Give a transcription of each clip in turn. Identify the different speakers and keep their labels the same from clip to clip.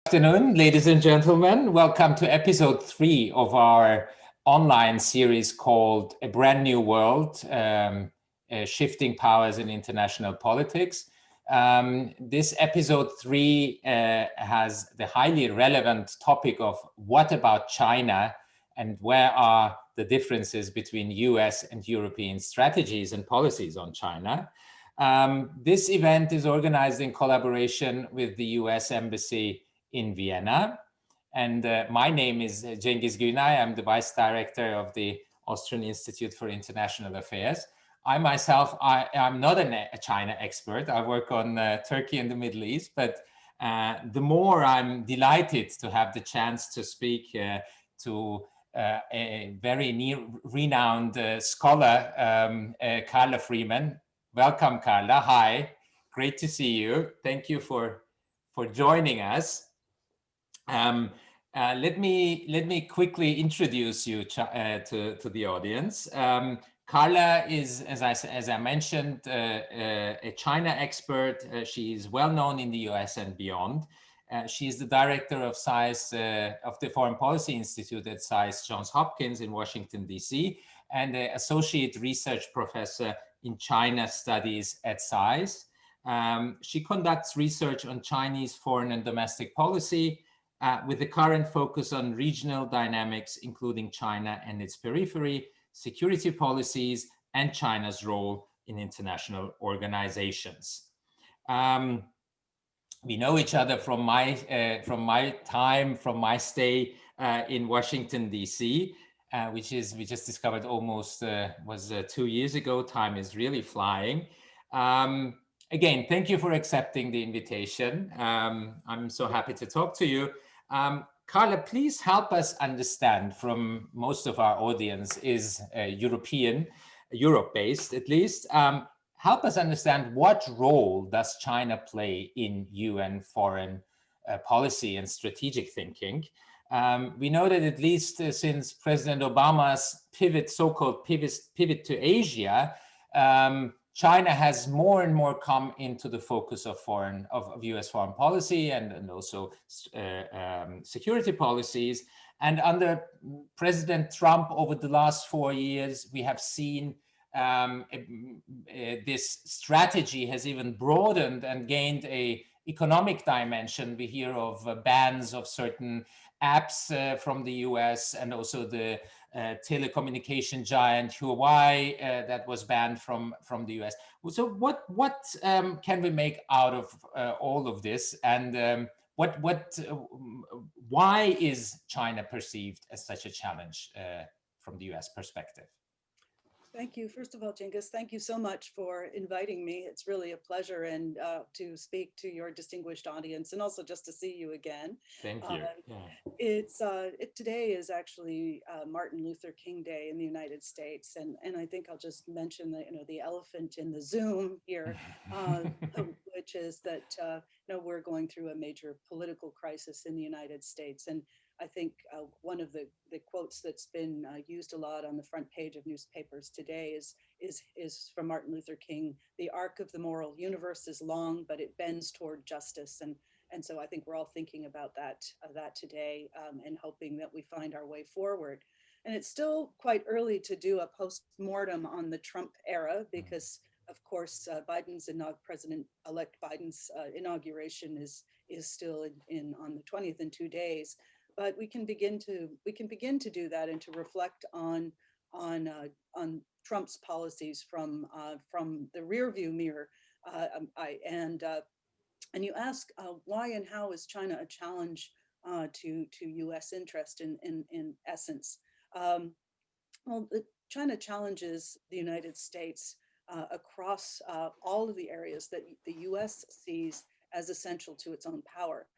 Speaker 1: Good afternoon, ladies and gentlemen. Welcome to episode 3 of our online series called A Brand New World, Shifting Powers in International Politics. This episode 3 has the highly relevant topic of what about China and where are the differences between US and European strategies and policies on China. This event is organized in collaboration with the US Embassy in Vienna. And my name is CENGIZ GÜNAY. I'm the Vice Director of the Austrian Institute for International Affairs. I myself, I'm not a China expert. I work on Turkey and the Middle East, but the more I'm delighted to have the chance to speak to a very renowned scholar, CARLA FREEMAN. Welcome, CARLA. Hi, great to see you. Thank you for joining us. Let me quickly introduce you to the audience. CARLA is, as I mentioned, a China expert. She is well known in the US and beyond. She is the director of SAIS, of the Foreign Policy Institute at SAIS Johns Hopkins in Washington, D.C., and an associate research professor in China studies at SAIS. She conducts research on Chinese foreign and domestic policy, with the current focus on regional dynamics, including China and its periphery, security policies, and China's role in international organizations. We know each other from my stay in Washington, D.C., which is, we just discovered almost was 2 years ago. Time is really flying. Again, thank you for accepting the invitation. I'm so happy to talk to you. CARLA, please help us understand, from most of our audience is Europe-based at least. Help us understand, what role does China play in UN foreign policy and strategic thinking? We know that at least since President Obama's so-called pivot to Asia, China has more and more come into the focus of US foreign policy and also security policies. And under President Trump, over the last 4 years, we have seen this strategy has even broadened and gained an economic dimension. We hear of bans of certain apps from the US, and also the telecommunication giant Huawei that was banned from the US. So what can we make out of all of this, and why is China perceived as such a challenge from the US perspective?
Speaker 2: Thank you. First of all, Cengiz, thank you so much for inviting me. It's really a pleasure, and to speak to your distinguished audience, and also just to see you again.
Speaker 1: Thank you.
Speaker 2: Today is actually Martin Luther King Day in the United States, and I think I'll just mention that, the elephant in the Zoom here, which is that we're going through a major political crisis in the United States. And I think one of the quotes that's been used a lot on the front page of newspapers today is from Martin Luther King: "The arc of the moral universe is long, but it bends toward justice." And so I think we're all thinking about that today, and hoping that we find our way forward. And it's still quite early to do a post-mortem on the Trump era, because of course President-elect Biden's inauguration is still on the 20th in 2 days. But we can begin to do that, and to reflect on Trump's policies from the rearview mirror. And you ask, why and how is China a challenge to U.S. interest in essence? Well, China challenges the United States across all of the areas that the U.S. sees as essential to its own power,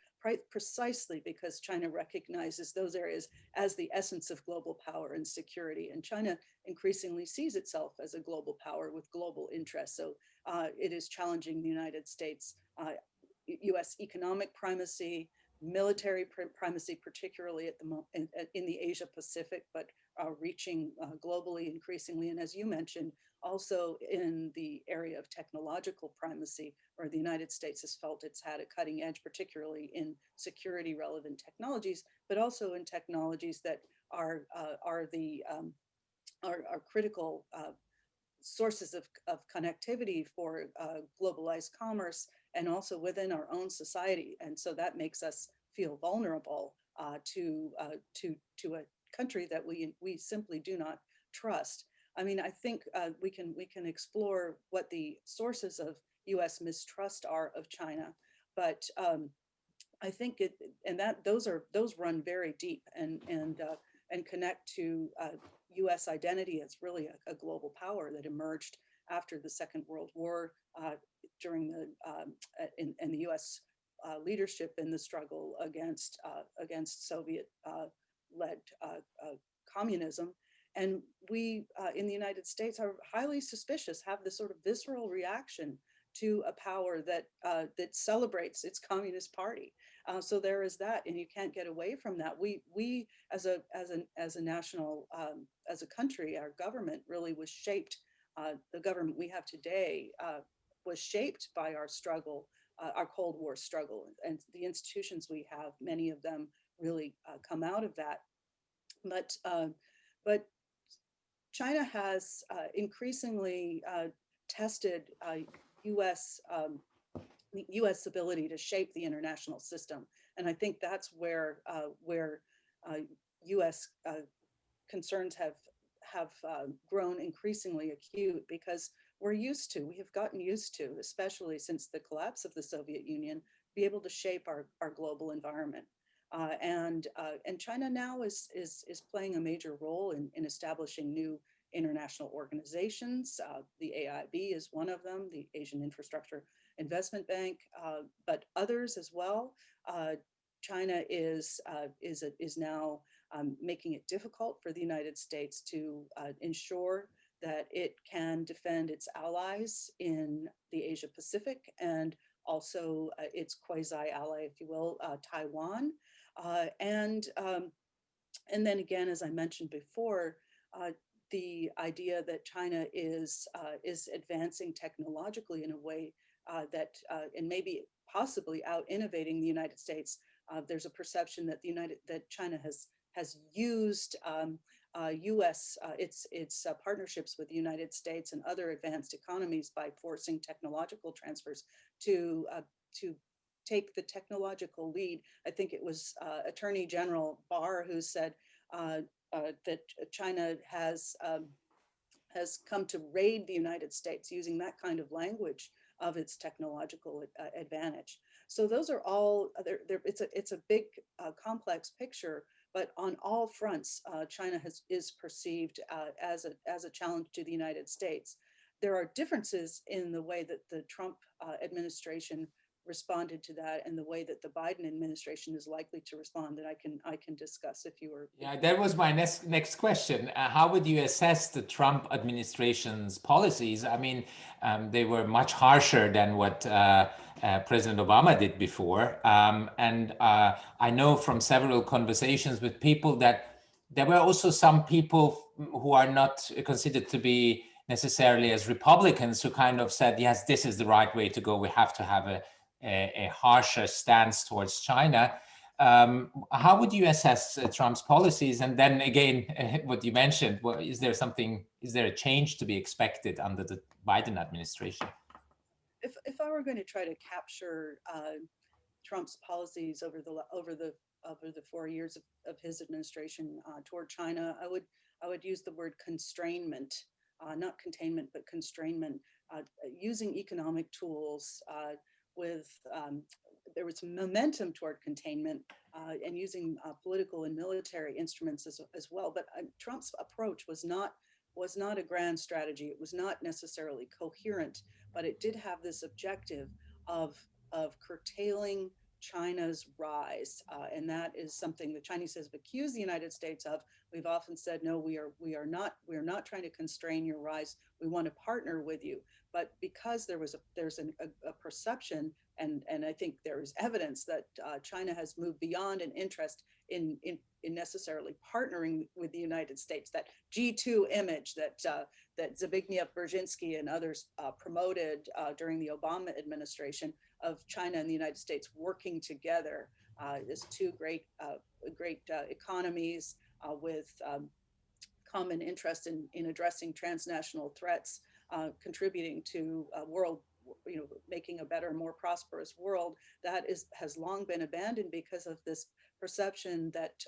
Speaker 2: precisely because China recognizes those areas as the essence of global power and security. And China increasingly sees itself as a global power with global interests. So it is challenging the United States U.S. economic primacy, military primacy, particularly in the Asia Pacific, but reaching globally increasingly. And as you mentioned, also in the area of technological primacy, where the United States has felt it's had a cutting edge, particularly in security relevant technologies, but also in technologies that are critical sources of connectivity for globalized commerce and also within our own society. And so that makes us feel vulnerable to a country that we simply do not trust. I mean, I think we can explore what the sources of U.S. mistrust are of China, but I think those run very deep and connect to U.S. identity as really a global power that emerged after the Second World War during the and the U.S. Leadership in the struggle against Soviet led communism. And we in the United States are highly suspicious, have this sort of visceral reaction to a power that celebrates its Communist Party. So there is that, and you can't get away from that. We as a national as a country, our government really was shaped. The government we have today was shaped by our struggle, our Cold War struggle, and the institutions we have. Many of them really come out of that. But China has increasingly tested U.S. The U.S. ability to shape the international system, and I think that's where U.S. Concerns have grown increasingly acute, because we have gotten used to, especially since the collapse of the Soviet Union, be able to shape our global environment. And China now is playing a major role in establishing new international organizations. The AIIB is one of them, the Asian Infrastructure Investment Bank, but others as well. China is now making it difficult for the United States to ensure that it can defend its allies in the Asia Pacific, and also its quasi-ally, if you will, Taiwan. And then again, as I mentioned before, the idea that China is advancing technologically in a way that and maybe possibly out innovating the United States. There's a perception that that China has used its partnerships with the United States and other advanced economies by forcing technological transfers to take the technological lead. I think it was Attorney General Barr who said that China has come to raid the United States, using that kind of language of its technological advantage. So those are all, it's a big complex picture, but on all fronts, China is perceived as a challenge to the United States. There are differences in the way that the Trump administration responded to that, and the way that the Biden administration is likely to respond, that I can discuss if you were.
Speaker 1: Yeah, that was my next question. How would you assess the Trump administration's policies? I mean, they were much harsher than what President Obama did before. And I know from several conversations with people that there were also some people who are not considered to be necessarily as Republicans who kind of said, yes, this is the right way to go. We have to have a harsher stance towards China. How would you assess Trump's policies? And then again, what you mentioned, is there a change to be expected under the Biden administration?
Speaker 2: If I were going to try to capture Trump's policies over the 4 years of his administration toward China, I would use the word constrainment, not containment, but constrainment, using economic tools there was momentum toward containment and using political and military instruments as well. But Trump's approach was not a grand strategy. It was not necessarily coherent, but it did have this objective of curtailing China's rise. And that is something the Chinese have accused the United States of, we've often said, no, we are not trying to constrain your rise. We want to partner with you. But because there's a perception, and I think there's evidence that China has moved beyond an interest in necessarily partnering with the United States, that G2 image that Zbigniew Brzezinski and others promoted during the Obama administration of China and the United States working together as two great economies with common interest in addressing transnational threats, contributing to a world, making a better, more prosperous world. That has long been abandoned because of this perception that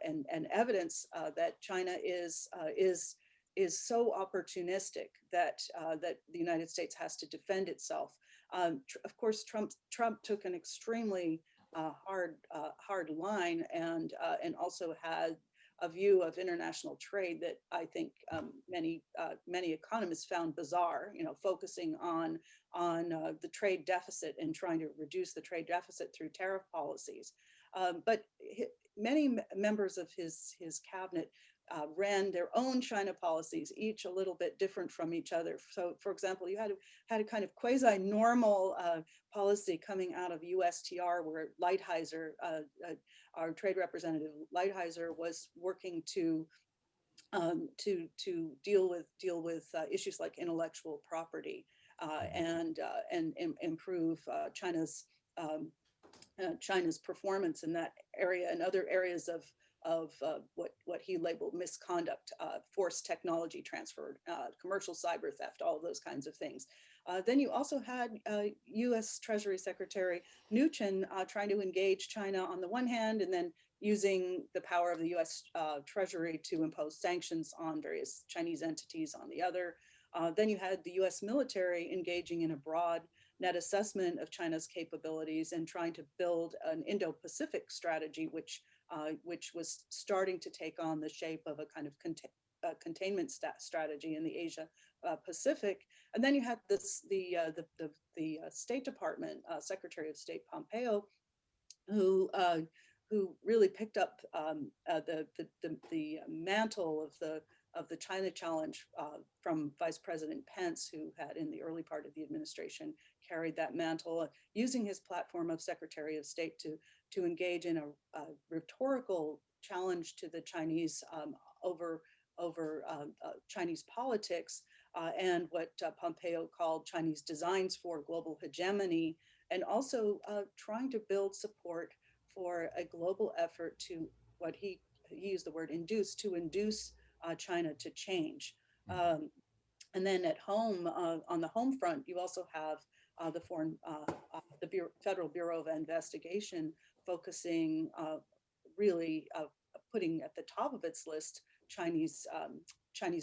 Speaker 2: and evidence that China is so opportunistic that the United States has to defend itself. Of course, Trump took an extremely hard line and also had a view of international trade that I think many economists found bizarre. Focusing on the trade deficit and trying to reduce the trade deficit through tariff policies. But many members of his cabinet ran their own China policies, each a little bit different from each other. So, for example, you had a kind of quasi-normal policy coming out of USTR, where Lighthizer, our trade representative Lighthizer, was working to deal with issues like intellectual property and improve China's performance in that area and other areas of what he labeled misconduct, forced technology transfer, commercial cyber theft, all of those kinds of things. Then you also had U.S. Treasury Secretary Mnuchin trying to engage China on the one hand, and then using the power of the U.S. Treasury to impose sanctions on various Chinese entities on the other. Then you had the U.S. military engaging in a broad net assessment of China's capabilities and trying to build an Indo-Pacific strategy, which was starting to take on the shape of a kind of containment strategy in the Asia Pacific. And then you had the State Department Secretary of State Pompeo, who really picked up the mantle of the China challenge from Vice President Pence, who had in the early part of the administration carried that mantle, using his platform of Secretary of State to engage in a rhetorical challenge to the Chinese over Chinese politics and what Pompeo called Chinese designs for global hegemony, and also trying to build support for a global effort to what he used the word induce China to change. And then at home, on the home front, you also have the Federal Bureau of Investigation focusing really putting at the top of its list Chinese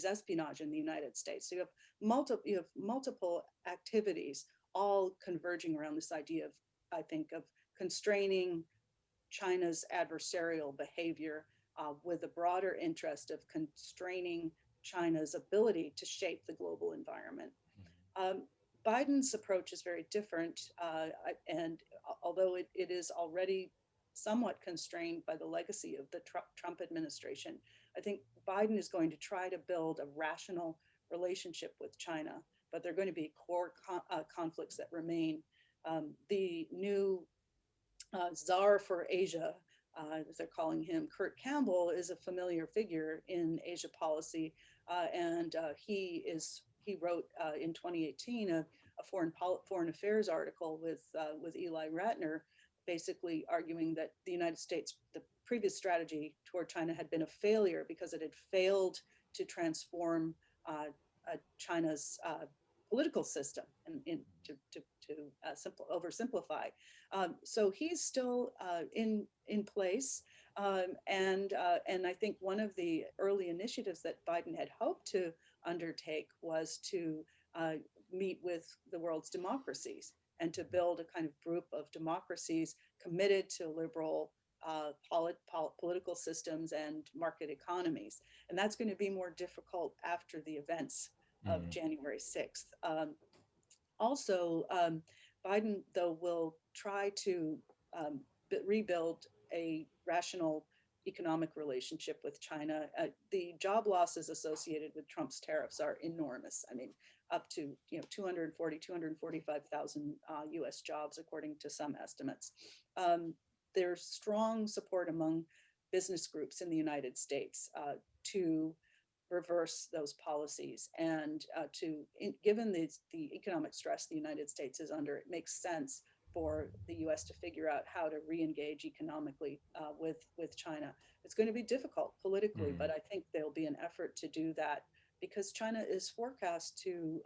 Speaker 2: espionage in the United States. So you have multiple activities all converging around this idea of, I think, of constraining China's adversarial behavior with a broader interest of constraining China's ability to shape the global environment. Biden's approach is very different, and although it is already somewhat constrained by the legacy of the Trump administration, I think Biden is going to try to build a rational relationship with China, but there are going to be core conflicts that remain. The new czar for Asia, as they're calling him, Kurt Campbell, is a familiar figure in Asia policy, and he wrote in 2018 a foreign affairs article with Eli Ratner, basically arguing that the United States, the previous strategy toward China, had been a failure because it had failed to transform China's political system and to oversimplify. So he's still in place, and I think one of the early initiatives that Biden had hoped to undertake was to meet with the world's democracies and to build a kind of group of democracies committed to liberal political systems and market economies. And that's going to be more difficult after the events of January 6th. Also, Biden, though, will try to rebuild a rational economic relationship with China. The job losses associated with Trump's tariffs are enormous. I mean, up to 240,000 U.S. jobs, according to some estimates. There's strong support among business groups in the United States to reverse those policies, and given the economic stress the United States is under, it makes sense for the U.S. to figure out how to re-engage economically with China. It's going to be difficult politically, but I think there'll be an effort to do that, because China is forecast to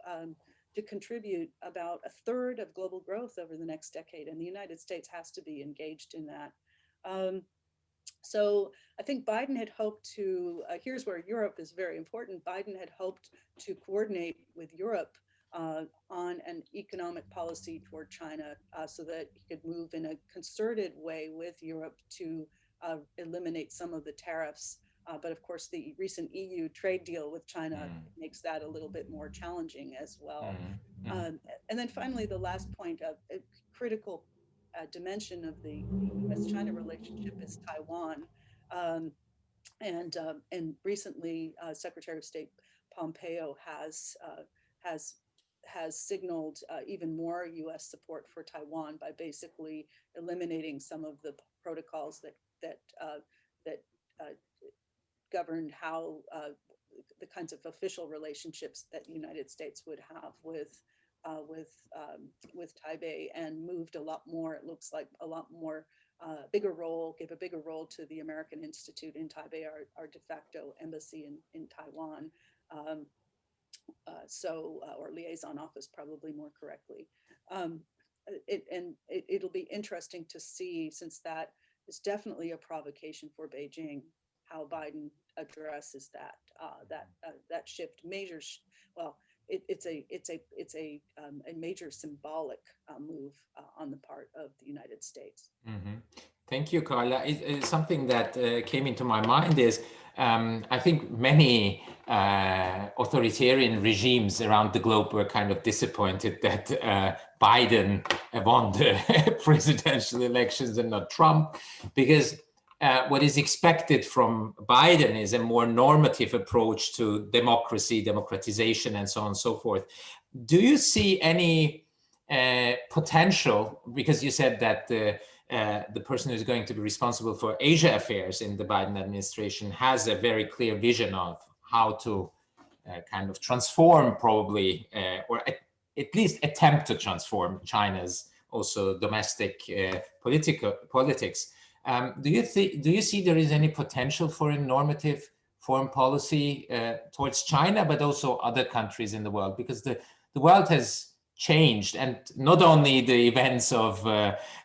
Speaker 2: contribute about a third of global growth over the next decade, and the United States has to be engaged in that. So I think Biden had hoped to, here's where Europe is very important. Biden had hoped to coordinate with Europe on an economic policy toward China so that he could move in a concerted way with Europe to eliminate some of the tariffs. But of course, the recent EU trade deal with China makes that a little bit more challenging as well. And then finally, the last point, a critical dimension of the U.S.-China relationship is Taiwan. And recently, Secretary of State Pompeo has signaled even more U.S. support for Taiwan by basically eliminating some of the protocols that governed how the kinds of official relationships that the United States would have with Taipei, and moved a lot more. It looks like a lot more bigger role, gave a bigger role to the American Institute in Taipei, our de facto embassy in Taiwan. Or liaison office, probably more correctly. It'll be interesting to see, since that is definitely a provocation for Beijing, how Biden addresses that shift. It's a major symbolic move on the part of the United States.
Speaker 1: Thank you, Carla. Something that came into my mind is I think many authoritarian regimes around the globe were kind of disappointed that Biden won the presidential elections and not Trump, because what is expected from Biden is a more normative approach to democracy, democratization, and so on and so forth. Do you see any potential, because you said that the person who's going to be responsible for Asia affairs in the Biden administration has a very clear vision of how to kind of transform, probably, or at least attempt to transform China's also domestic politics. Do you see there is any potential for a normative foreign policy towards China, but also other countries in the world? Because the world has changed, and not only the events of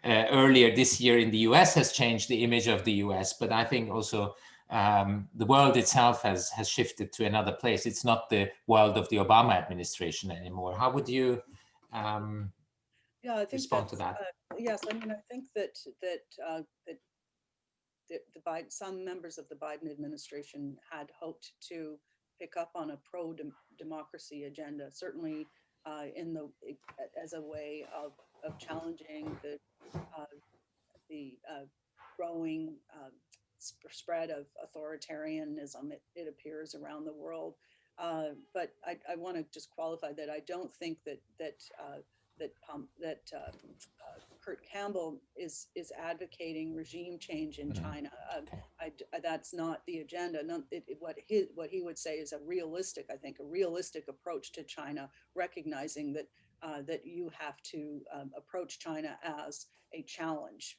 Speaker 1: earlier this year in the US has changed the image of the US, but I think also the world itself has shifted to another place. It's not the world of the Obama administration anymore. How would you respond to that?
Speaker 2: Yes, I mean, I think that some members of the Biden administration had hoped to pick up on a pro-democracy agenda, certainly as a way of challenging the growing spread of authoritarianism, it appears, around the world. But I want to just qualify that I don't think that Kurt Campbell is advocating regime change in China. That's not the agenda. What he would say is a realistic approach to China, recognizing that you have to approach China as a challenge,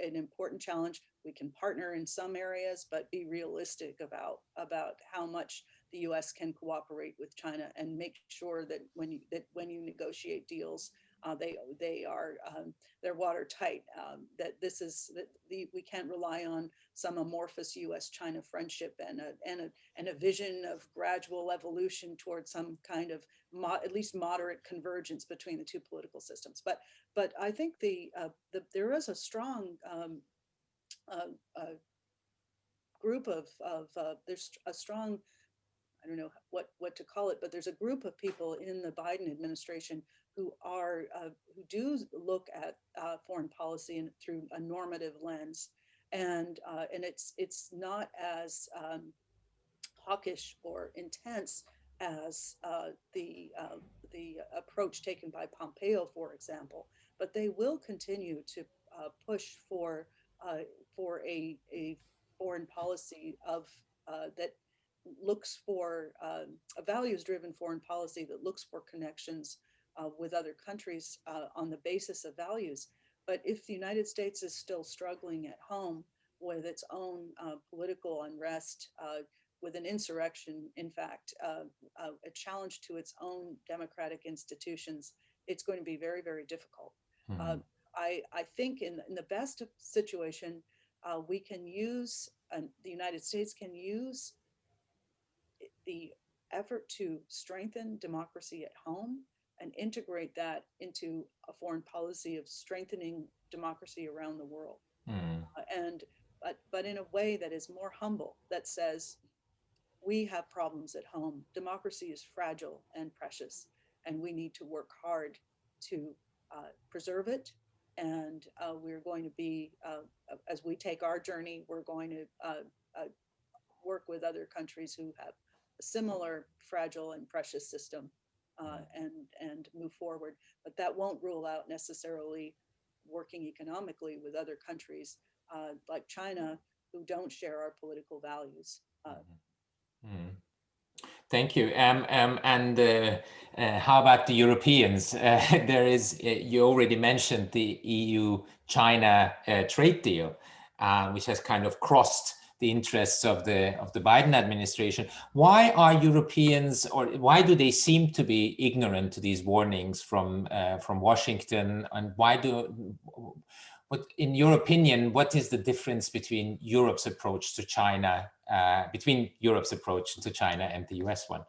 Speaker 2: an important challenge. We can partner in some areas, but be realistic about how much the U.S. can cooperate with China, and make sure that when you negotiate deals, they're watertight. We can't rely on some amorphous U.S.-China friendship and a vision of gradual evolution towards some kind of at least moderate convergence between the two political systems. But I think there is a strong group of there's a strong, I don't know what to call it, but there's a group of people in the Biden administration who do look at foreign policy through a normative lens, and it's not as hawkish or intense as the approach taken by Pompeo, for example. But they will continue to push uh, for a foreign policy of that looks for a values-driven foreign policy that looks for connections with other countries on the basis of values. But if the United States is still struggling at home with its own political unrest, with an insurrection, in fact, a challenge to its own democratic institutions, it's going to be very, very difficult. Uh, I think in the best situation, we can use, the United States can use the effort to strengthen democracy at home and integrate that into a foreign policy of strengthening democracy around the world. And but in a way that is more humble, that says we have problems at home. Democracy is fragile and precious, and we need to work hard to preserve it. And we're going to be, as we take our journey, we're going to work with other countries who have a similar fragile and precious system, and move forward. But that won't rule out necessarily working economically with other countries like China, who don't share our political values.
Speaker 1: Thank you. And how about the Europeans? There is, you already mentioned the EU-China trade deal, which has kind of crossed the interests of the Biden administration. Why are Europeans, or why do they seem to be ignorant to these warnings from Washington? And why do? What, in your opinion, what is the difference between Europe's approach to China, and the US one?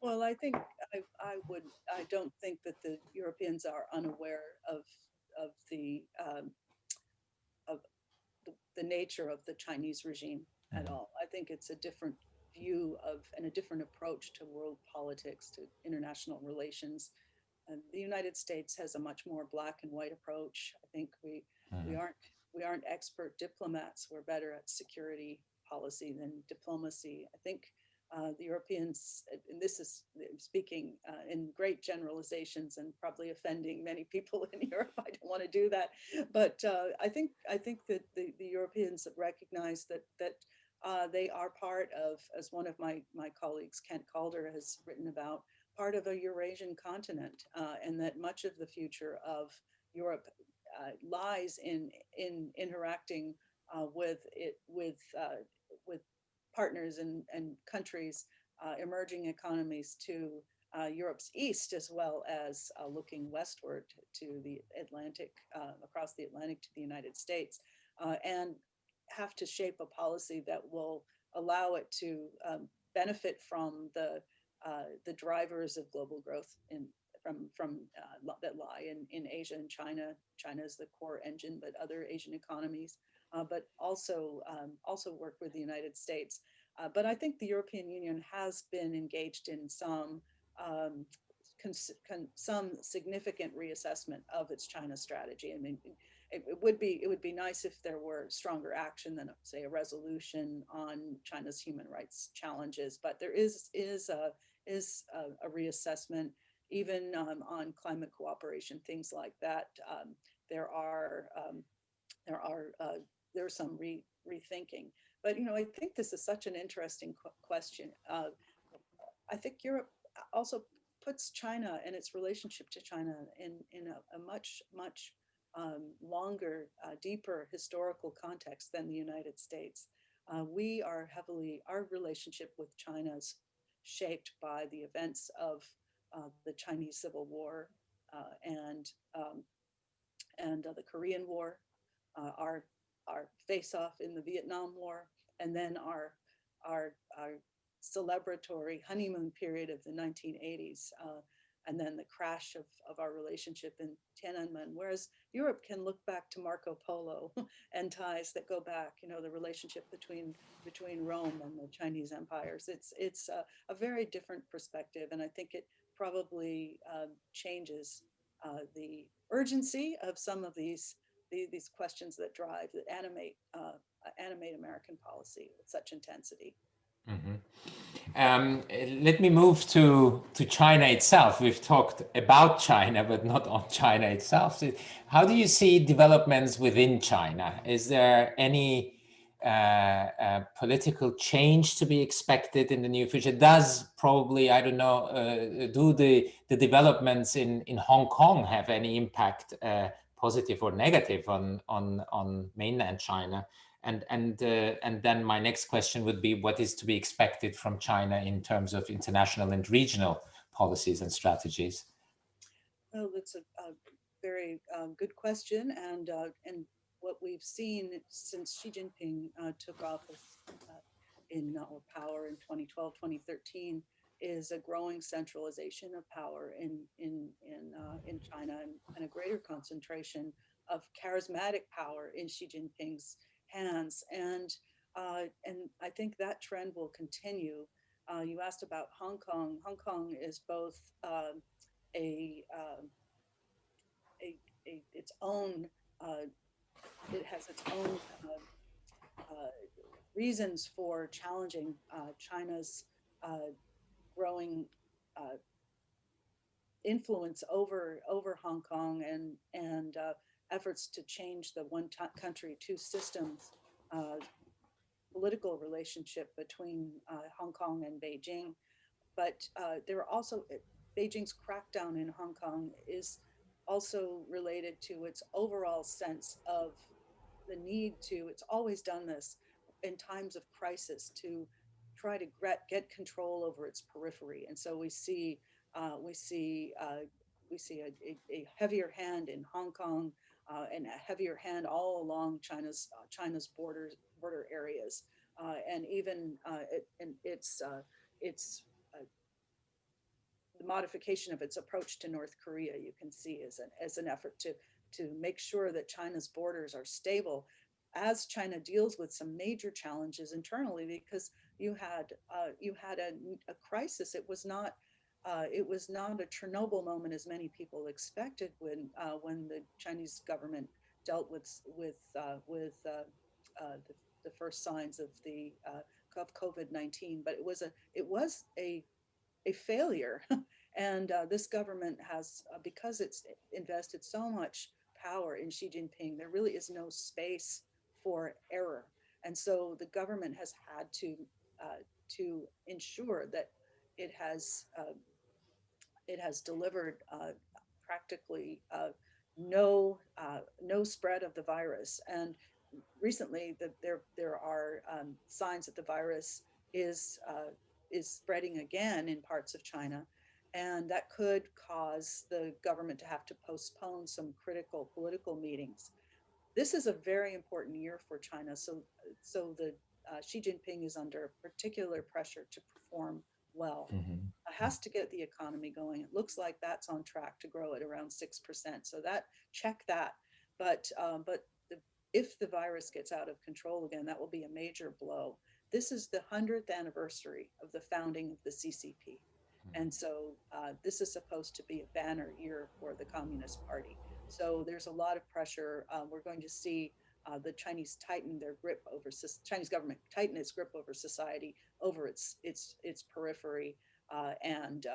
Speaker 2: Well, I think I don't think that the Europeans are unaware of the of the nature of the Chinese regime at all. I think it's a different view of and a different approach to world politics, to international relations. And the United States has a much more black and white approach. I think we aren't expert diplomats. We're better at security policy than diplomacy. I think the Europeans, and this is speaking in great generalizations and probably offending many people in Europe. I don't want to do that, but I think that the Europeans recognize that they are part of, as one of my colleagues, Kent Calder, has written about, part of a Eurasian continent, and that much of the future of Europe lies in interacting with partners and countries, emerging economies to Europe's east, as well as looking westward to the Atlantic, across the Atlantic to the United States, and have to shape a policy that will allow it to benefit from the drivers of global growth that lie in Asia and China. China is the core engine, but other Asian economies, but also work with the United States. But I think the European Union has been engaged in some significant reassessment of its China strategy. I mean, it would be nice if there were stronger action than, say, a resolution on China's human rights challenges. But there is a reassessment, even on climate cooperation, things like that. There's some rethinking. But I think this is such an interesting question. I think Europe also puts China and its relationship to China in a much longer, deeper historical context than the United States. Our relationship with China is shaped by the events of the Chinese Civil War and the Korean War, our face-off in the Vietnam War, and then our celebratory honeymoon period of the 1980s, and then the crash of our relationship in Tiananmen. Whereas Europe can look back to Marco Polo and ties that go back, the relationship between Rome and the Chinese empires. It's a very different perspective, and I think it probably changes the urgency of some of these these questions that animate American policy with such intensity.
Speaker 1: Mm-hmm. Let me move to China itself. We've talked about China, but not on China itself. So how do you see developments within China? Is there any political change to be expected in the near future? Does probably, I don't know, do the developments in Hong Kong have any impact, positive or negative, on mainland China? And then my next question would be, what is to be expected from China in terms of international and regional policies and strategies?
Speaker 2: Well, that's a very good question, and what we've seen since Xi Jinping took office in power in 2012, 2013, is a growing centralization of power in China, and a greater concentration of charismatic power in Xi Jinping's hands, and I think that trend will continue. You asked about Hong Kong. Hong Kong is both its own. It has its own reasons for challenging China's growing influence over Hong Kong, and efforts to change the one country, two systems political relationship between Hong Kong and Beijing. But there are also Beijing's crackdown in Hong Kong is also related to its overall sense of the need to, it's always done this in times of crisis, to try to get control over its periphery. And so we see a heavier hand in Hong Kong, and a heavier hand all along China's border areas, and even its the modification of its approach to North Korea, you can see as an effort to make sure that China's borders are stable as China deals with some major challenges internally, because you had a crisis. It was not a Chernobyl moment as many people expected when the Chinese government dealt with the first signs of COVID-19, but it was a failure. And this government has, because it's invested so much power in Xi Jinping, there really is no space for error. And so the government has had to ensure that it has delivered practically no spread of the virus. And recently, there are signs that the virus is spreading again in parts of China, and that could cause the government to have to postpone some critical political meetings. This is a very important year for China, so the Xi Jinping is under particular pressure to perform well.
Speaker 1: Mm-hmm.
Speaker 2: Has to get the economy going. It looks like that's on track to grow at around 6%. So check that. But if the virus gets out of control again, that will be a major blow. This is the 100th anniversary of the founding of the CCP. And so this is supposed to be a banner year for the Communist Party. So there's a lot of pressure. We're going to see the Chinese tighten their grip over Chinese government tighten its grip over society, over its periphery, and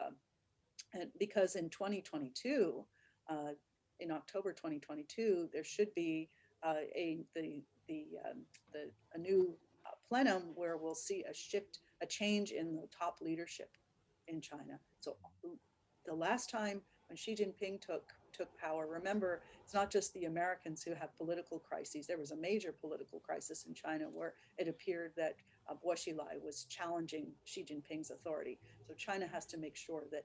Speaker 2: because in 2022, in October 2022, there should be a new plenum where we'll see a change in the top leadership in China. So the last time when Xi Jinping took power, remember, it's not just the Americans who have political crises. There was a major political crisis in China where it appeared that Bo Xilai was challenging Xi Jinping's authority. So China has to make sure that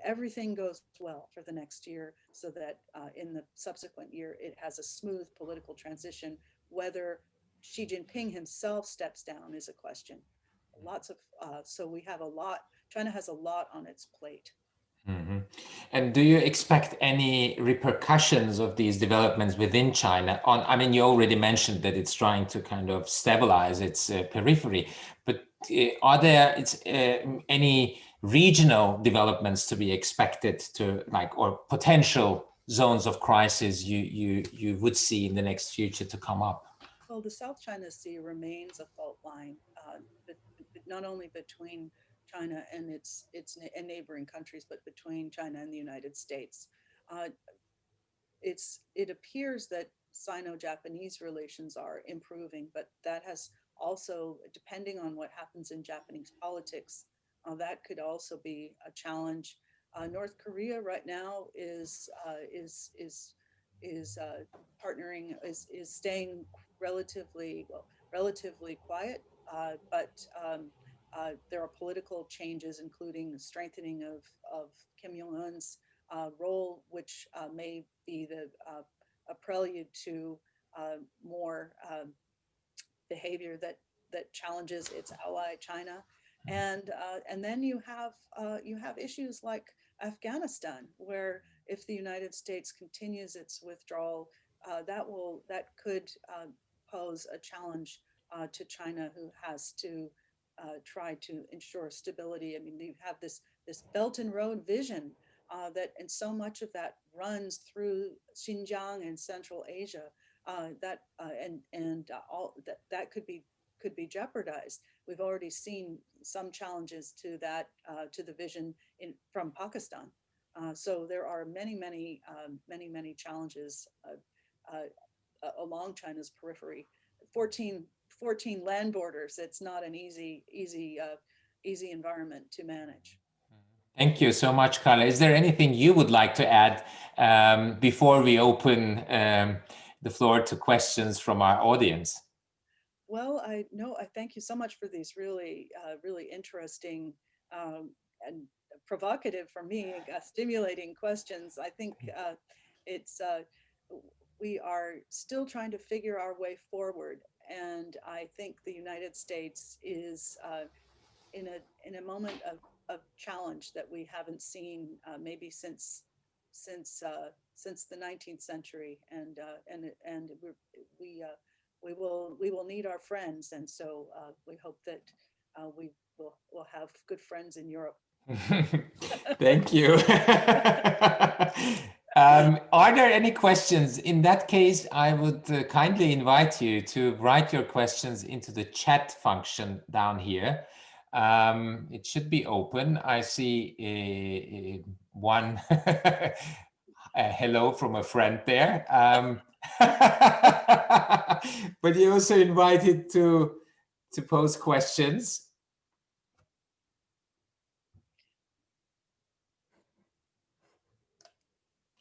Speaker 2: everything goes well for the next year, so that in the subsequent year, it has a smooth political transition. Whether Xi Jinping himself steps down is a question. So we have a lot, China has a lot on its plate.
Speaker 1: Mm-hmm. And do you expect any repercussions of these developments within China? I mean, you already mentioned that it's trying to kind of stabilize its periphery, but are there any regional developments to be expected, or potential zones of crisis you would see in the next future to come up?
Speaker 2: Well, the South China Sea remains a fault line, but not only between China and and neighboring countries, but between China and the United States. Uh, it appears that Sino-Japanese relations are improving, but that has also, depending on what happens in Japanese politics, that could also be a challenge. North Korea right now is partnering, is staying relatively quiet, but there are political changes, including strengthening of Kim Jong Un's role, which may be a prelude to more behavior that challenges its ally China, and then you have issues like Afghanistan, where if the United States continues its withdrawal, that could pose a challenge to China, who has to try to ensure stability. I mean, you have this Belt and Road vision and so much of that runs through Xinjiang and Central Asia, all that could be jeopardized. We've already seen some challenges to that, to the vision from Pakistan. So there are many challenges along China's periphery. 14 land borders. It's not an easy environment to manage.
Speaker 1: Thank you so much, Carla. Is there anything you would like to add before we open the floor to questions from our audience?
Speaker 2: Well, I thank you so much for these really interesting and provocative, for me, stimulating questions. I think we are still trying to figure our way forward, and I think the United States is in a moment of challenge that we haven't seen maybe since the 19th century, and we will need our friends, and so we hope that we will have good friends in Europe.
Speaker 1: Thank you. Are there any questions? In that case, I would kindly invite you to write your questions into the chat function down here. It should be open. I see one hello from a friend there. But you're also invited to pose questions.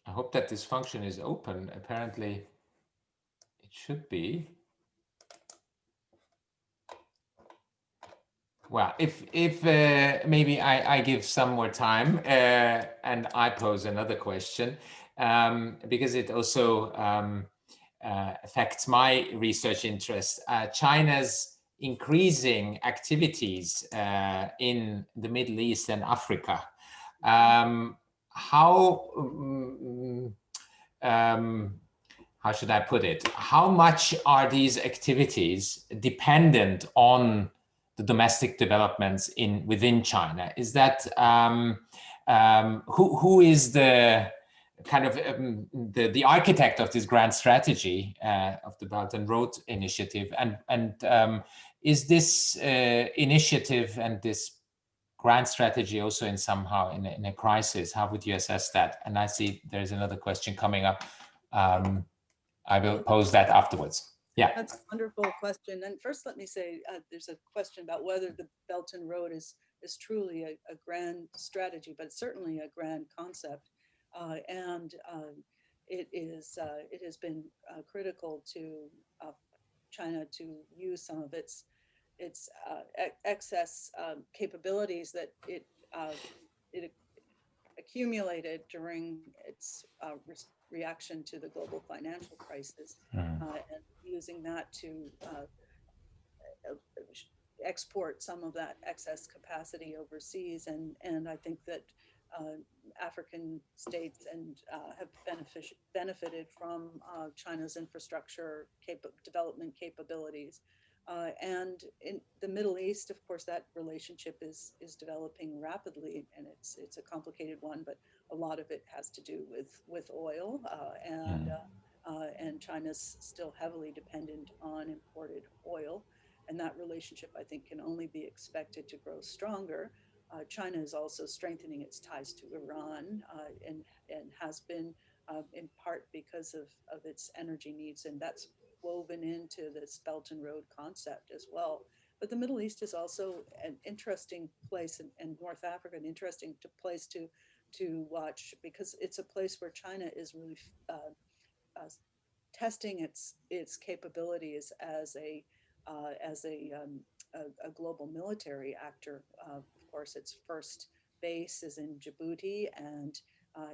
Speaker 1: I hope that this function is open. Apparently, it should be. Well, if maybe I give some more time and I pose another question, because it also affects my research interest. China's increasing activities in the Middle East and Africa. How should I put it? How much are these activities dependent on the domestic developments within China? Is that who is the kind of the architect of this grand strategy of the Belt and Road Initiative, and is this initiative and this grand strategy also in somehow in a crisis? How would you assess that? And I see there's another question coming up. I will pose that afterwards. Yeah,
Speaker 2: that's a wonderful question. And first, let me say there's a question about whether the Belt and Road is truly a grand strategy, but certainly a grand concept. And it has been critical to China to use some of its excess capabilities that it accumulated during its reaction to the global financial crisis, and using that to export some of that excess capacity overseas. And I think that African states have benefited from China's infrastructure development capabilities. And in the Middle East, of course, that relationship is developing rapidly, and it's a complicated one. But a lot of it has to do with oil, and China's still heavily dependent on imported oil. And that relationship, I think, can only be expected to grow stronger. China is also strengthening its ties to Iran, and has been in part because of its energy needs. And that's woven into this Belt and Road concept as well. But the Middle East is also an interesting place, and North Africa, an interesting place to watch, because it's a place where China is really testing its capabilities as a global military actor. Of course, its first base is in Djibouti, and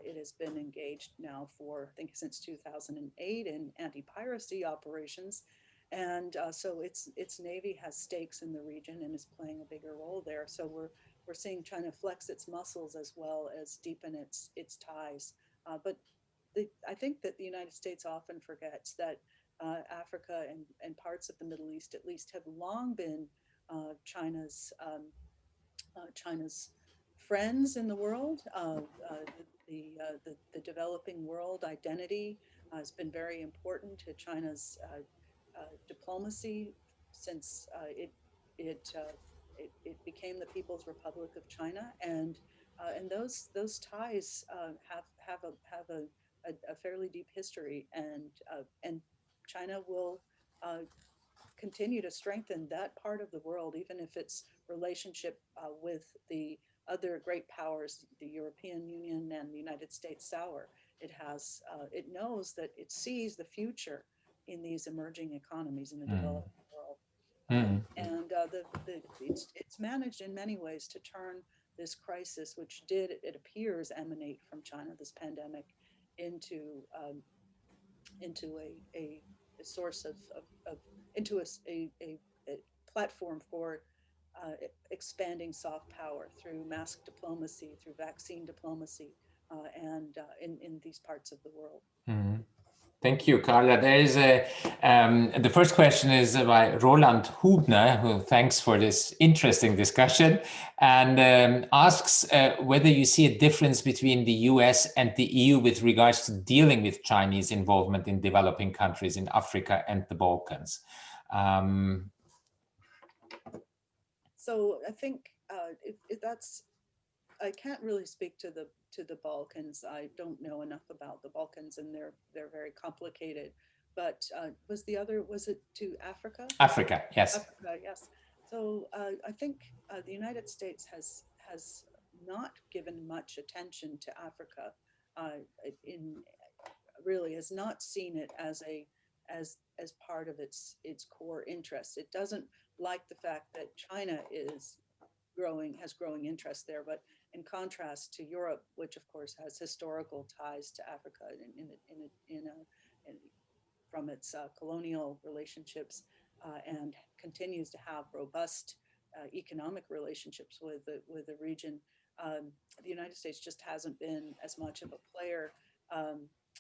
Speaker 2: it has been engaged now for, I think, since 2008 in anti-piracy operations. And so its navy has stakes in the region and is playing a bigger role there. So we're seeing China flex its muscles as well as deepen its ties. But I think that the United States often forgets that Africa and parts of the Middle East, at least, have long been China's friends in the world. The developing world identity has been very important to China's diplomacy since it became the People's Republic of China, and those ties have a fairly deep history, and China will continue to strengthen that part of the world, even if its relationship with the other great powers, the European Union and the United States, sour. It knows that it sees the future in these emerging economies in the developing world. And it's managed in many ways to turn this crisis, which it appears, emanate from China, this pandemic, into a source into a platform for expanding soft power through mask diplomacy, through vaccine diplomacy, and in these parts of the world.
Speaker 1: Thank you, Carla. There is the first question is by Roland Hubner, who thanks for this interesting discussion, and asks whether you see a difference between the US and the EU with regards to dealing with Chinese involvement in developing countries in Africa and the Balkans.
Speaker 2: So I think I can't really speak to the Balkans. I don't know enough about the Balkans, and they're very complicated. But was it to Africa?
Speaker 1: Africa, yes.
Speaker 2: Africa, yes. So I think the United States has not given much attention to Africa. Really has not seen it as part of its core interests. It doesn't like the fact that China has growing interest there, but in contrast to Europe, which of course has historical ties to Africa from its colonial relationships, and continues to have robust economic relationships with the region, the United States just hasn't been as much of a player.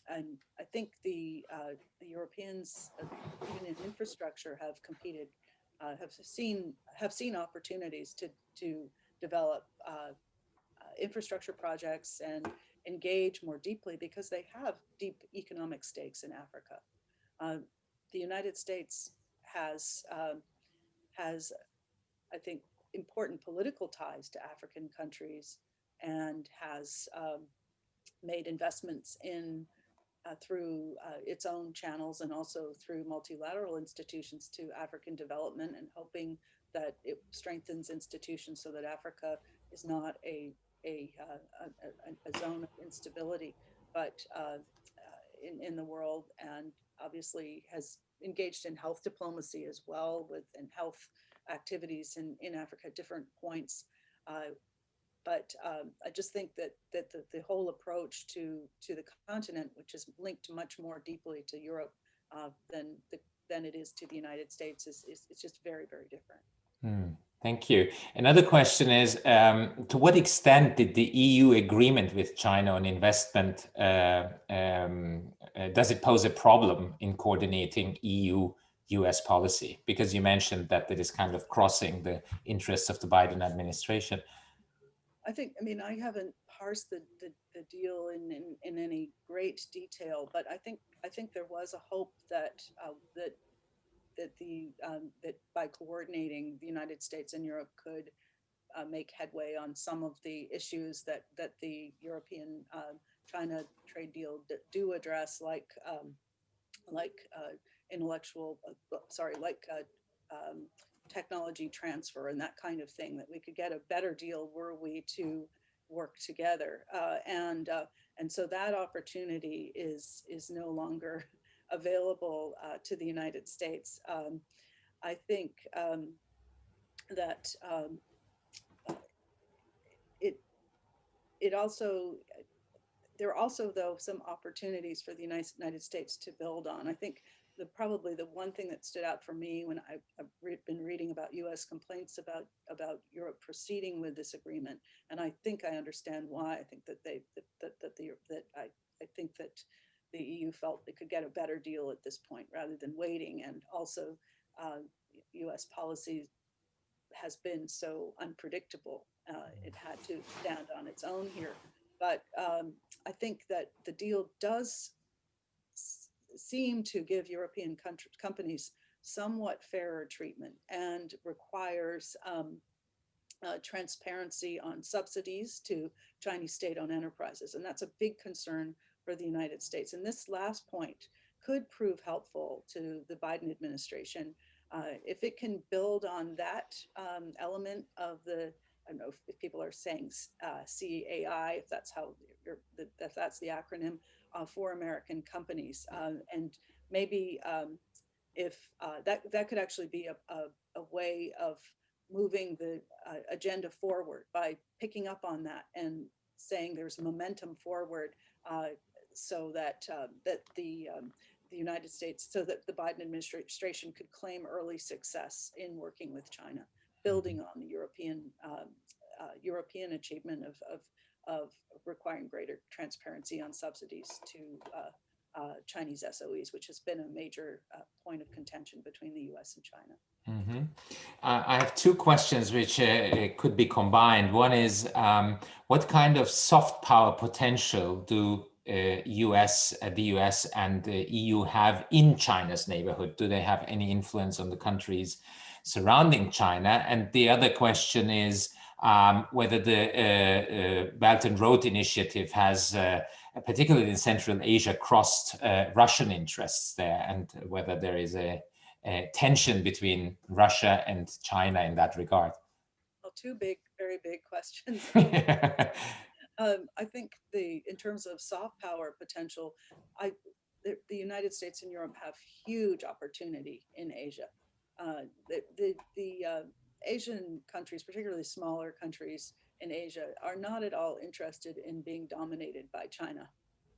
Speaker 2: And I think the Europeans, even in infrastructure, have competed, have seen opportunities to develop infrastructure projects and engage more deeply because they have deep economic stakes in Africa. The United States has, I think, important political ties to African countries, and has made investments through its own channels and also through multilateral institutions to African development, and hoping that it strengthens institutions so that Africa is not a zone of instability, but in the world, and obviously has engaged in health diplomacy as well, and health activities in Africa at different points. But I just think that the whole approach to the continent, which is linked much more deeply to Europe than it is to the United States, is just very, very different.
Speaker 1: Thank you. Another question is, to what extent did the EU agreement with China on investment, does it pose a problem in coordinating EU-US policy? Because you mentioned that it is kind of crossing the interests of the Biden administration.
Speaker 2: I mean, I haven't parsed the deal in any great detail, but I think there was a hope that that by coordinating, the United States and Europe could make headway on some of the issues that the European China trade deal do address, like intellectual, sorry, like technology transfer and that kind of thing. That we could get a better deal were we to work together, and so that opportunity is no longer available to the United States. I think that it it also there are also, though, some opportunities for the United States to build on. I think probably the one thing that stood out for me when I've been reading about U.S. complaints about Europe proceeding with this agreement, and I think I understand why. I think that I think that the EU felt they could get a better deal at this point rather than waiting, and also U.S. policy has been so unpredictable. It had to stand on its own here. But I think that the deal does seem to give European companies somewhat fairer treatment and requires transparency on subsidies to Chinese state-owned enterprises. And that's a big concern for the United States. And this last point could prove helpful to the Biden administration if it can build on that element of I don't know if people are saying CAI, if that's if that's the acronym for American companies, and maybe if that could actually be a way of moving the agenda forward by picking up on that and saying there's momentum forward, so that the United States, so that the Biden administration could claim early success in working with China, building on the European achievement of requiring greater transparency on subsidies to Chinese SOEs, which has been a major point of contention between the U.S. and China.
Speaker 1: Mm-hmm. I have two questions which could be combined. One is, what kind of soft power potential do the US and the EU have in China's neighborhood? Do they have any influence on the countries surrounding China? And the other question is whether the Belt and Road Initiative has, particularly in Central Asia, crossed Russian interests there, and whether there is a tension between Russia and China in that regard.
Speaker 2: Well, two very big questions. I think in terms of soft power potential, the United States and Europe have huge opportunity in Asia. The Asian countries, particularly smaller countries in Asia, are not at all interested in being dominated by China.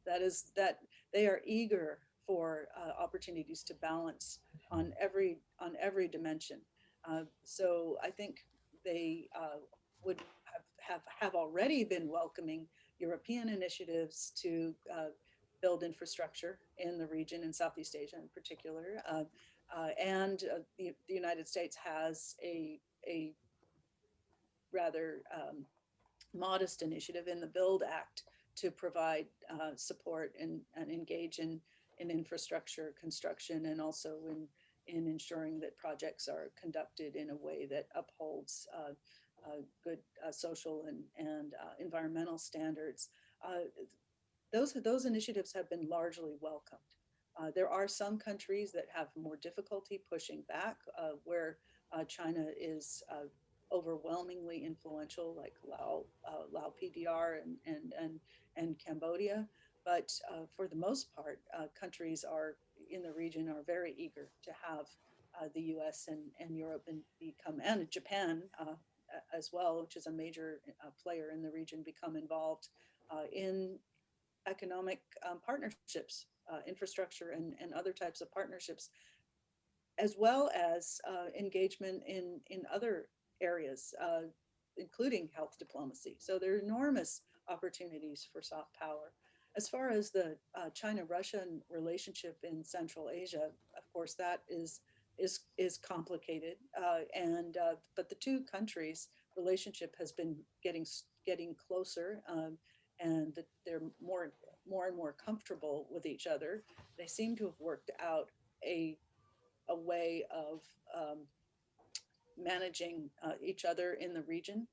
Speaker 2: That they are eager for opportunities to balance on every dimension. So I think they would have already been welcoming European initiatives to build infrastructure in the region, in Southeast Asia in particular. And the United States has a rather modest initiative in the Build Act to provide support and engage in infrastructure construction, and also in ensuring that projects are conducted in a way that upholds good social and environmental standards. Those initiatives have been largely welcomed. There are some countries that have more difficulty pushing back, where China is overwhelmingly influential, like Lao PDR and Cambodia. But for the most part, countries in the region are very eager to have the U.S. and Europe and Japan as well, which is a major player in the region, become involved in economic partnerships, infrastructure and other types of partnerships, as well as engagement in other areas, including health diplomacy. So there are enormous opportunities for soft power. As far as the China-Russian relationship in Central Asia, of course, that is complicated, but the two countries relationship has been getting closer, and that they're more and more comfortable with each other. They seem to have worked out a way of managing each other in the region,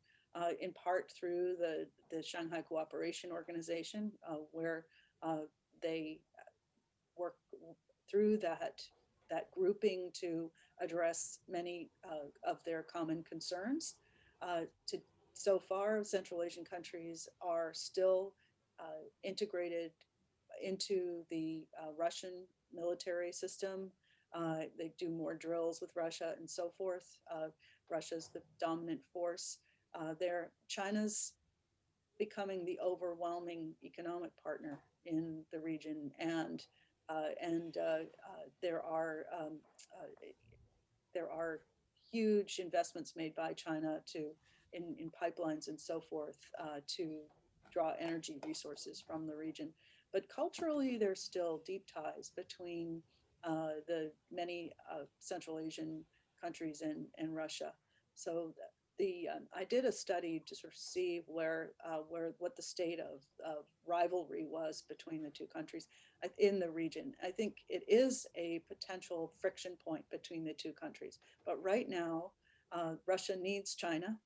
Speaker 2: in part through the Shanghai Cooperation Organization, where they work through that grouping to address many of their common concerns. So far, Central Asian countries are still integrated into the Russian military system. They do more drills with Russia and so forth. Russia's the dominant force. China's becoming the overwhelming economic partner in the region, and there are huge investments made by China in pipelines and so forth, to draw energy resources from the region. But culturally, there's still deep ties between the many Central Asian countries and Russia. So I did a study to sort of see what the state of rivalry was between the two countries in the region. I think it is a potential friction point between the two countries. But right now, Russia needs China,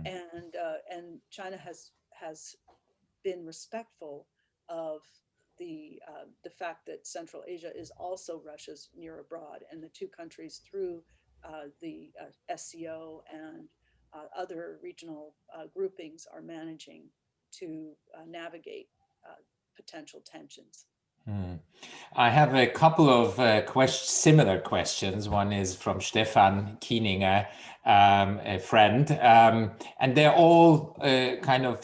Speaker 2: and China has been respectful of the fact that Central Asia is also Russia's near abroad, and the two countries through the SCO and other regional groupings are managing to navigate potential tensions.
Speaker 1: I have a couple of similar questions. One is from Stefan Kieninger, a friend, and they're all kind of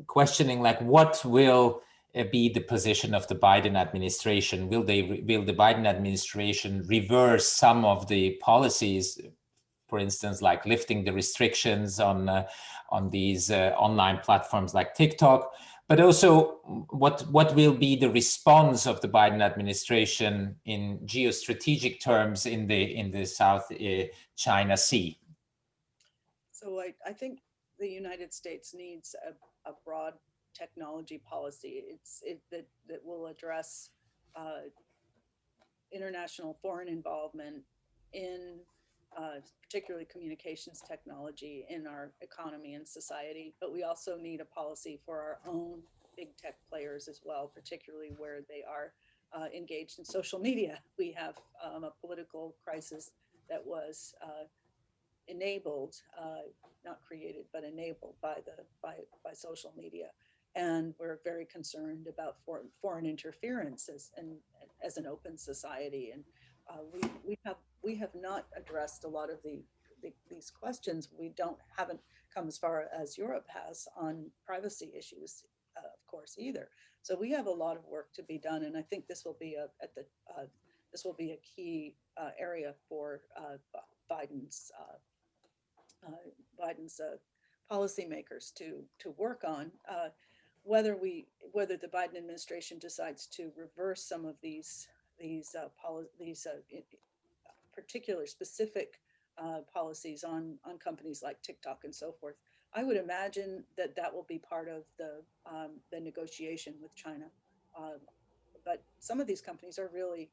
Speaker 1: questioning, like, what will be the position of the Biden administration? Will the Biden administration reverse some of the policies, for instance, like lifting the restrictions on these online platforms like TikTok? But also, what will be the response of the Biden administration in geostrategic terms in the South China Sea?
Speaker 2: So I think the United States needs a broad technology policy. That will address international foreign involvement in particularly communications technology in our economy and society. But we also need a policy for our own big tech players as well, particularly where they are engaged in social media. We have a political crisis that was enabled, not created, but enabled by social media. And we're very concerned about foreign interference as an open society. And we have not addressed a lot of these questions. We haven't come as far as Europe has on privacy issues, of course, either. So we have a lot of work to be done, and I think this will be a key area for Biden's policymakers to work on. Whether the Biden administration decides to reverse some of these particular specific policies on companies like TikTok and so forth, I would imagine that will be part of the negotiation with China. But some of these companies are really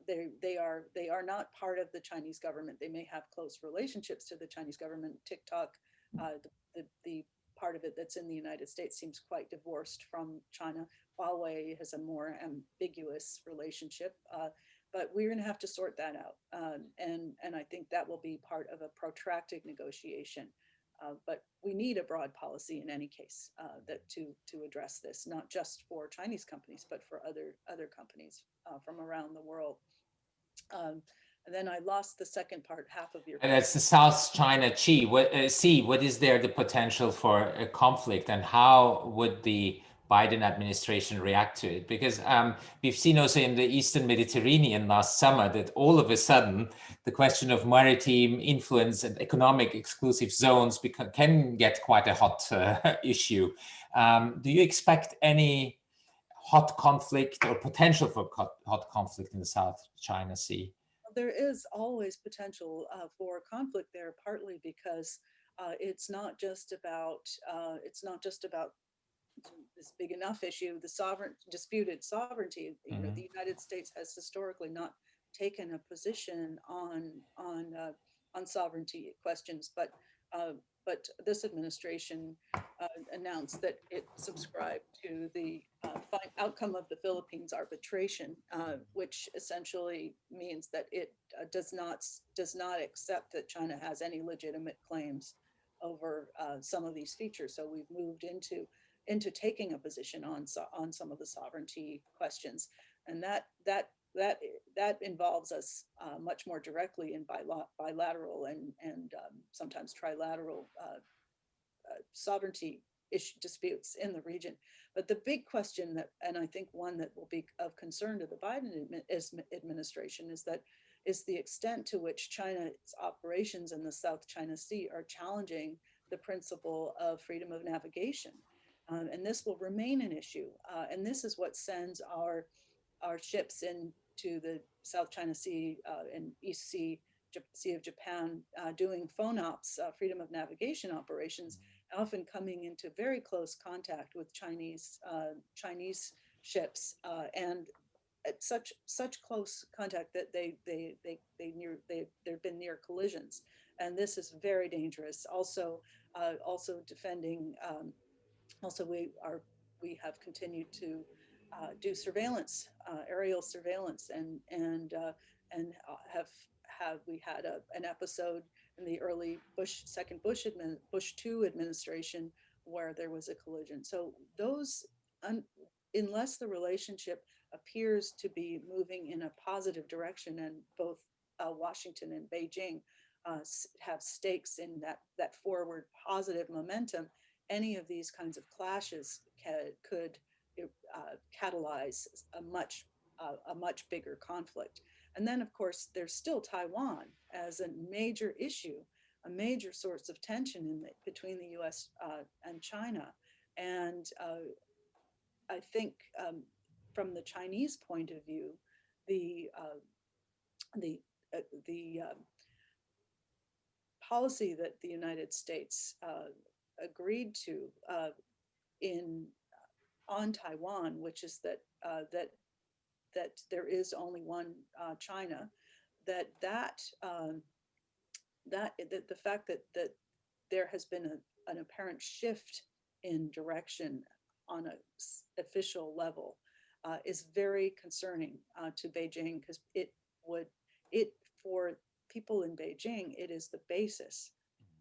Speaker 2: they are not part of the Chinese government. They may have close relationships to the Chinese government. TikTok, the part of it that's in the United States seems quite divorced from China. Huawei has a more ambiguous relationship, but we're going to have to sort that out. And I think that will be part of a protracted negotiation. But we need a broad policy in any case to address this, not just for Chinese companies, but for other companies from around the world. And then I lost the second part, half of your question.
Speaker 1: And that's the South China Sea. What is there the potential for a conflict, and how would the Biden administration react to it? Because we've seen also in the Eastern Mediterranean last summer that all of a sudden the question of maritime influence and economic exclusive zones can get quite a hot issue. Do you expect any hot conflict or potential for hot conflict in the South China Sea?
Speaker 2: There is always potential for conflict there, partly because it's not just about this big enough issue, the disputed sovereignty. You know,
Speaker 1: Mm-hmm.
Speaker 2: the United States has historically not taken a position on sovereignty questions, but this administration announced that it subscribed to the outcome of the Philippines arbitration, which essentially means that it does not accept that China has any legitimate claims over some of these features. So we've moved into taking a position on some of the sovereignty questions, and that involves us much more directly in bilateral and sometimes trilateral sovereignty issue disputes in the region. But the big question that, and I think one that will be of concern to the Biden administration, is the extent to which China's operations in the South China Sea are challenging the principle of freedom of navigation. And this will remain an issue. And this is what sends our ships into the South China Sea and East Sea of Japan doing FONOPS, freedom of navigation operations, often coming into very close contact with Chinese ships, and at such close contact that there've been near collisions, and this is very dangerous. Also, defending. Also, we have continued to do surveillance, aerial surveillance, and have we had an episode in the early second Bush 2 administration where there was a collision. So unless the relationship appears to be moving in a positive direction, and both Washington and Beijing have stakes in that forward positive momentum, any of these kinds of clashes could catalyze a much bigger conflict. And then, of course, there's still Taiwan as a major issue, a major source of tension between the U.S. And China. And I think from the Chinese point of view, the policy that the United States agreed to on Taiwan, which is that there is only one China, the fact that there has been an apparent shift in direction on an official level is very concerning to Beijing, because for people in Beijing, it is the basis.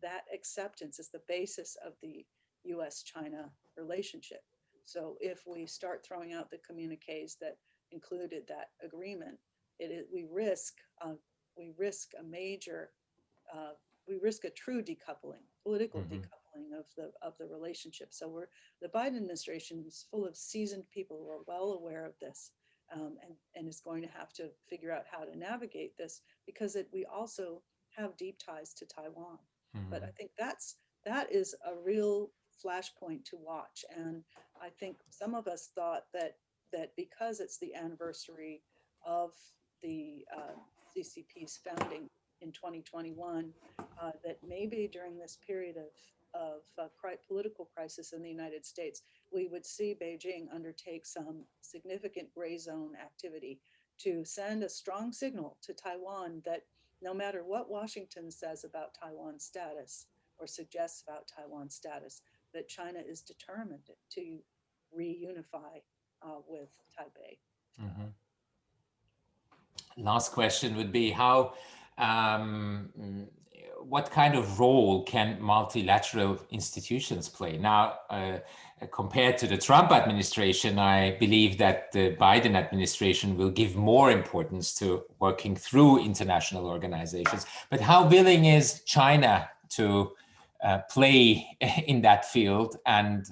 Speaker 2: That acceptance is the basis of the U.S.-China relationship. So if we start throwing out the communiques that included that agreement, we risk a true decoupling, political decoupling of the relationship. So the Biden administration is full of seasoned people who are well aware of this, and is going to have to figure out how to navigate this, because we also have deep ties to Taiwan. But I think that is a real flashpoint to watch. And I think some of us thought that because it's the anniversary of the CCP's founding in 2021, that maybe during this period of political crisis in the United States, we would see Beijing undertake some significant gray zone activity to send a strong signal to Taiwan that no matter what Washington says about Taiwan's status or suggests about Taiwan's status, that China is determined to reunify with Taipei.
Speaker 1: Last question would be what kind of role can multilateral institutions play? Now, compared to the Trump administration, I believe that the Biden administration will give more importance to working through international organizations. But how willing is China to play in that field, and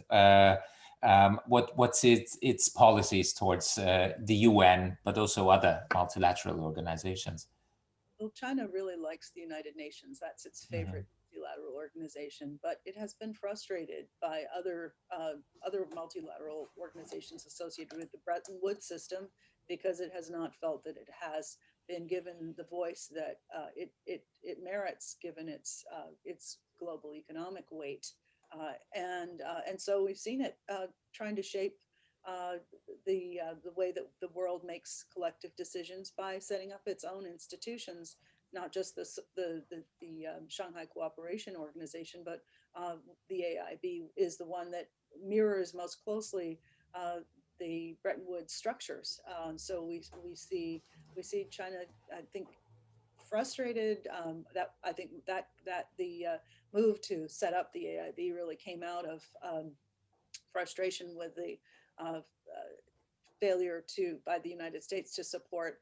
Speaker 1: what's its policies towards the UN, but also other multilateral organizations?
Speaker 2: Well, China really likes the United Nations. That's its favorite multilateral organization, but it has been frustrated by other multilateral organizations associated with the Bretton Woods system, because it has not felt that it has been given the voice that it merits, given its global economic weight, and so we've seen it trying to shape the way that the world makes collective decisions by setting up its own institutions, not just the Shanghai Cooperation Organization, but the AIB is the one that mirrors most closely the Bretton Woods structures. So we see China, I think, frustrated. That I think that the move to set up the AIB really came out of frustration with the failure by the United States to support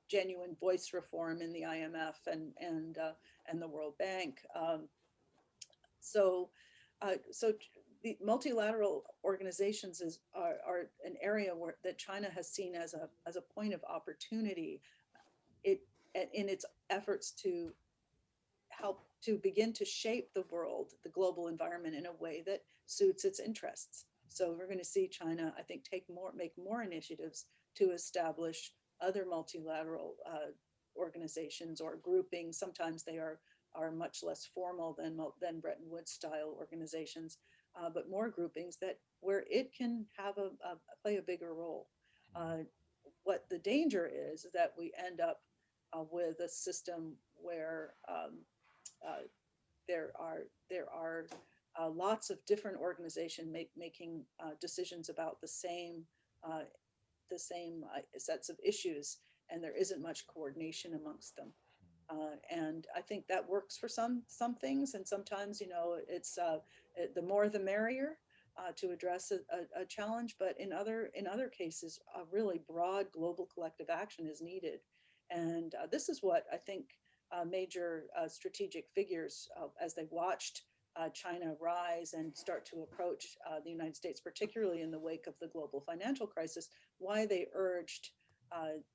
Speaker 2: genuine voice reform in the IMF and the World Bank. So the multilateral organizations are an area that China has seen as a point of opportunity. In its efforts to help to begin to shape the world, the global environment, in a way that suits its interests. So we're going to see China, I think, make more initiatives to establish other multilateral organizations or groupings. Sometimes they are much less formal than Bretton Woods style organizations, but more groupings where it can have play a bigger role. What the danger is that we end up with a system where there are lots of different organizations making decisions about the same sets of issues, and there isn't much coordination amongst them. And I think that works for some things, and sometimes, it's the more the merrier to address a challenge. But in other cases, a really broad global collective action is needed, and this is what I think major strategic figures, as they watched China rise and start to approach the United States, particularly in the wake of the global financial crisis, why they urged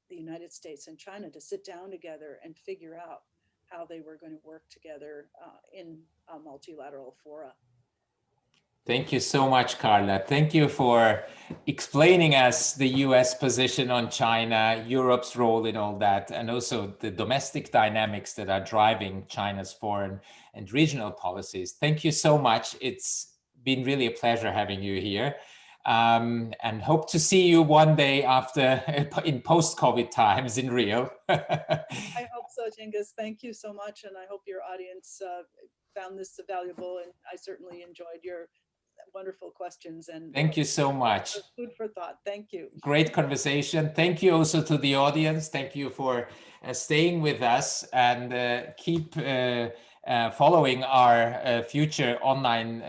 Speaker 2: the United States and China to sit down together and figure out how they were going to work together in multilateral fora.
Speaker 1: Thank you so much, Carla. Thank you for explaining us the US position on China, Europe's role in all that, and also the domestic dynamics that are driving China's foreign and regional policies. Thank you so much. It's been really a pleasure having you here. And hope to see you one day after in post-COVID times in Rio.
Speaker 2: I hope so, GÜNAY. Thank you so much. And I hope your audience found this valuable. And I certainly enjoyed your wonderful questions. And
Speaker 1: thank you so much.
Speaker 2: Food for thought. Thank you.
Speaker 1: Great conversation. Thank you also to the audience. Thank you for staying with us, and keep following our future online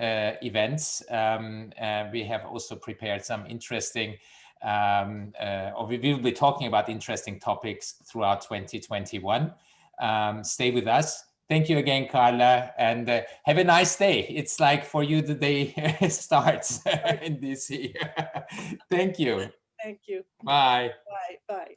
Speaker 1: events. We have also prepared some interesting, or we will be talking about interesting topics throughout 2021. Stay with us. Thank you again, Carla, and have a nice day. It's like for you the day starts in DC. Thank you.
Speaker 2: Thank you.
Speaker 1: Bye.
Speaker 2: Bye. Bye.